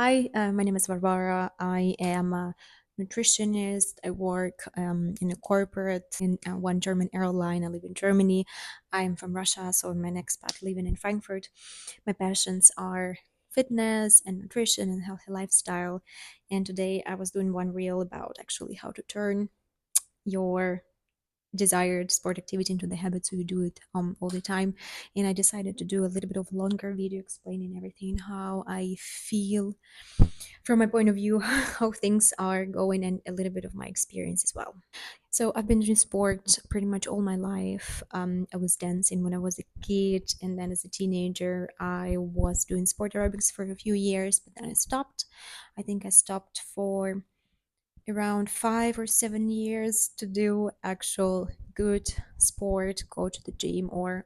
Hi, my name is Barbara. I am a nutritionist. I work in a corporate in one German airline. I live in Germany. I'm from Russia, so I'm an expat living in Frankfurt. My passions are fitness and nutrition and healthy lifestyle. And today I was doing one reel about actually how to turn your desired sport activity into the habit so you do it all the time. And I decided to do a little bit of longer video explaining everything, how I feel from my point of view, how things are going, and a little bit of my experience as well. So I've been doing sport pretty much all my life. I was dancing when I was a kid, and then as a teenager, I was doing sport aerobics for a few years, but then I stopped. I think I stopped for around 5 or 7 years to do actual good sport, go to the gym or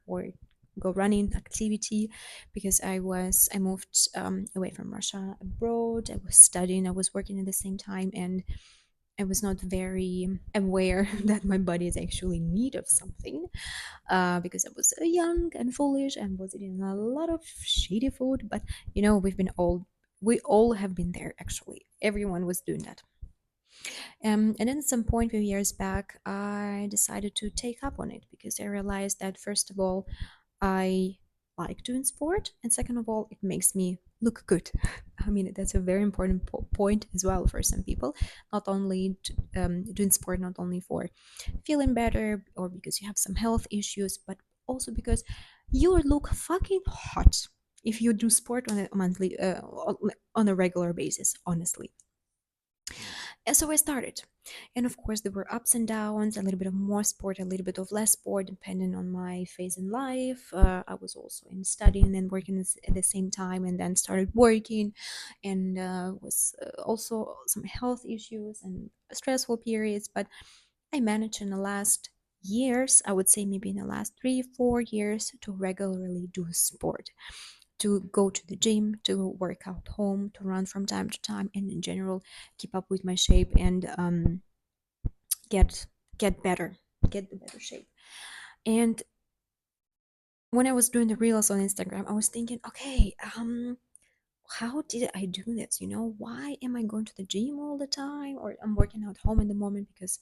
go running activity, because I moved away from Russia abroad. I was studying, I was working at the same time, and I was not very aware that my body is actually in need of something, because I was young and foolish and was eating a lot of shady food. But we all have been there. Actually, everyone was doing that. And then at some point, a few years back, I decided to take up on it because I realized that, first of all, I like doing sport, and second of all, it makes me look good. I mean, that's a very important point as well for some people. Not only doing sport, not only for feeling better or because you have some health issues, but also because you look fucking hot if you do sport on a monthly, on a regular basis. Honestly, and so I started. And of course, there were ups and downs, a little bit of more sport, a little bit of less sport, depending on my phase in life. I was also in studying and working at the same time, and then started working, and was also some health issues and stressful periods. But I managed in the last years, I would say maybe in the last 3, 4 years, to regularly do sport, to go to the gym, to work out home, to run from time to time, and in general keep up with my shape and get get better, get the better shape. And when I was doing the reels on Instagram, I was thinking, okay, how did I do this? Why am I going to the gym all the time, or I'm working out home in the moment because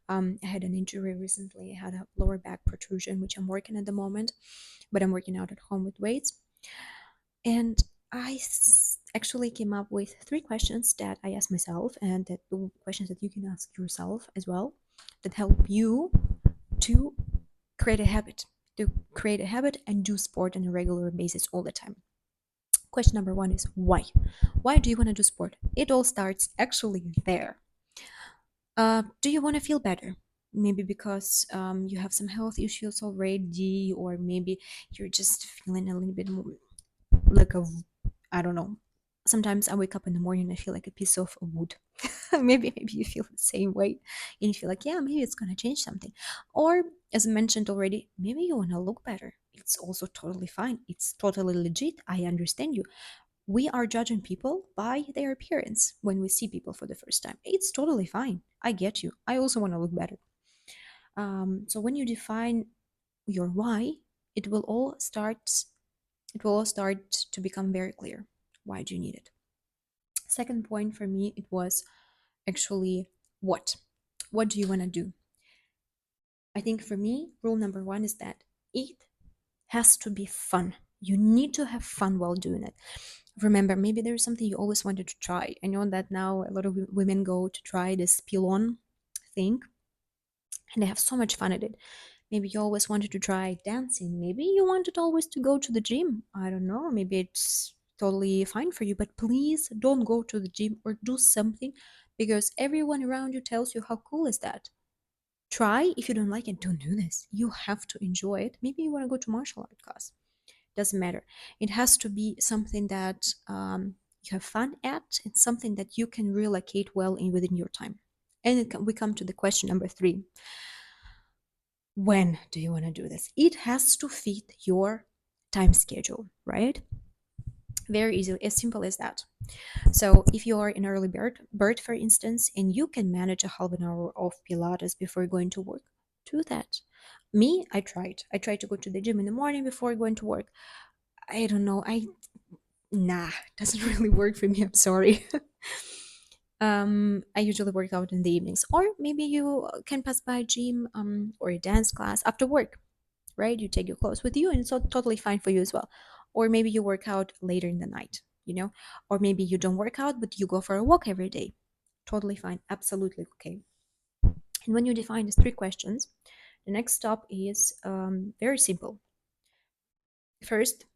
I had an injury recently. I had a lower back protrusion, which I'm working at the moment, but I'm working out at home with weights. And actually came up with 3 questions that I asked myself, and that the questions that you can ask yourself as well, that help you to create a habit, and do sport on a regular basis all the time. Question number one is why? Why do you want to do sport? It all starts actually there. Do you want to feel better? Maybe because you have some health issues already, or maybe you're just feeling a little bit more like a, I don't know. Sometimes I wake up in the morning and I feel like a piece of wood. Maybe you feel the same way, and you feel like, yeah, maybe it's gonna change something. Or, as I mentioned already, maybe you wanna look better. It's also totally fine. It's totally legit. I understand you. We are judging people by their appearance when we see people for the first time. It's totally fine. I get you. I also want to look better. So when you define your why, it will all start. It will all start to become very clear. Why do you need it? Second point for me, it was actually what. What do you want to do? I think for me, rule number one is that it has to be fun. You need to have fun while doing it. Remember, maybe there's something you always wanted to try. I know that now a lot of women go to try this peel-on thing, and they have so much fun at it. Maybe you always wanted to try dancing. Maybe you wanted always to go to the gym. I don't know. Maybe it's totally fine for you, but please don't go to the gym or do something because everyone around you tells you how cool is that. Try. If you don't like it, don't do this. You have to enjoy it. Maybe you want to go to martial art class. Doesn't matter. It has to be something that you have fun at and something that you can relocate well in within your time. And we come to the question number three. When do you want to do this? It has to fit your time schedule, right? Very easy, as simple as that. So if you are an early bird, for instance, and you can manage a half an hour of Pilates before going to work, do that. Me, I tried. I tried to go to the gym in the morning before going to work. I don't know. I Nah, doesn't really work for me. I'm sorry. I usually work out in the evenings, or maybe you can pass by a gym or a dance class after work, right? You take your clothes with you, and it's all totally fine for you as well. Or maybe you work out later in the night, or maybe you don't work out, but you go for a walk every day. Totally fine, absolutely okay. And when you define these three questions, the next step is very simple. First,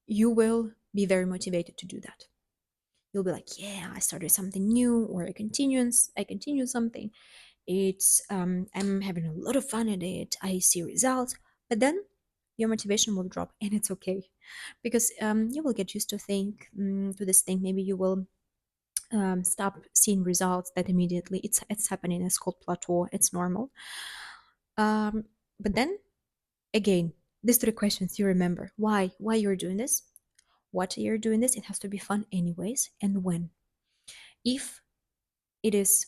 you will be very motivated to do that. You'll be like, yeah, I started something new, or I continue something. I'm having a lot of fun at it. I see results, but then your motivation will drop, and it's okay, because you will get used to this thing. Maybe you will stop seeing results that immediately. It's happening. It's called plateau. It's normal. Um, but then again, these three questions you remember: why you're doing this, what you're doing this. It has to be fun anyways, and when. If it is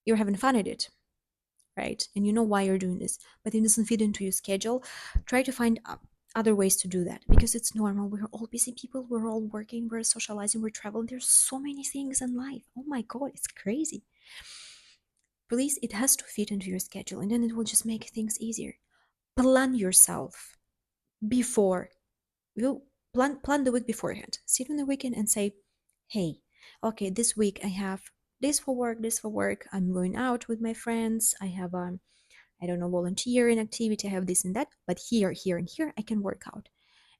you're having fun at it, right? And you know why you're doing this, but it doesn't fit into your schedule. Try to find other ways to do that, because it's normal. We're all busy people. We're all working. We're socializing. We're traveling. There's so many things in life. Oh my God, it's crazy. Please, it has to fit into your schedule, and then it will just make things easier. Plan yourself before you plan the week beforehand. Sit on the weekend and say, hey, okay, this week I have this for work. I'm going out with my friends. I have I don't know, volunteering activity, I have this and that, but here, and here, I can work out.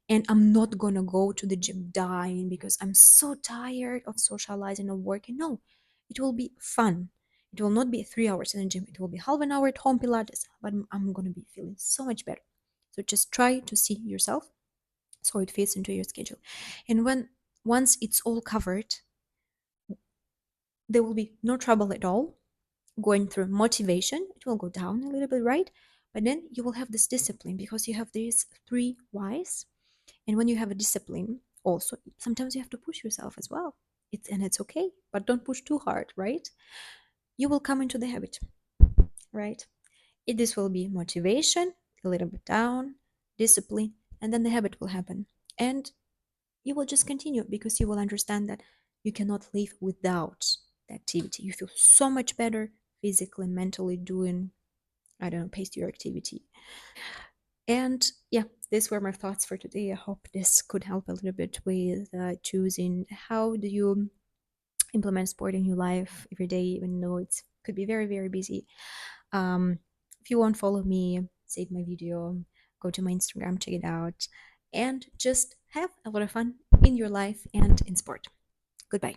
And I'm not gonna go to the gym dying because I'm so tired of socializing or working. No, it will be fun. It will not be 3 hours in the gym. It will be half an hour at home Pilates, but I'm gonna be feeling so much better. So just try to see yourself so it fits into your schedule. And once it's all covered, there will be no trouble at all going through motivation. It will go down a little bit, right? But then you will have this discipline because you have these three whys. And when you have a discipline, also sometimes you have to push yourself as well. It's okay, but don't push too hard, right? You will come into the habit, right? This will be motivation, a little bit down, discipline, and then the habit will happen. And you will just continue because you will understand that you cannot live without the activity. You feel so much better physically, mentally doing, I don't know, pace your activity. And yeah, these were my thoughts for today. I hope this could help a little bit with choosing how do you implement sport in your life every day, even though it could be very, very busy. Um, if you want to follow me, save my video, go to my Instagram, check it out, and just have a lot of fun in your life and in sport. Goodbye.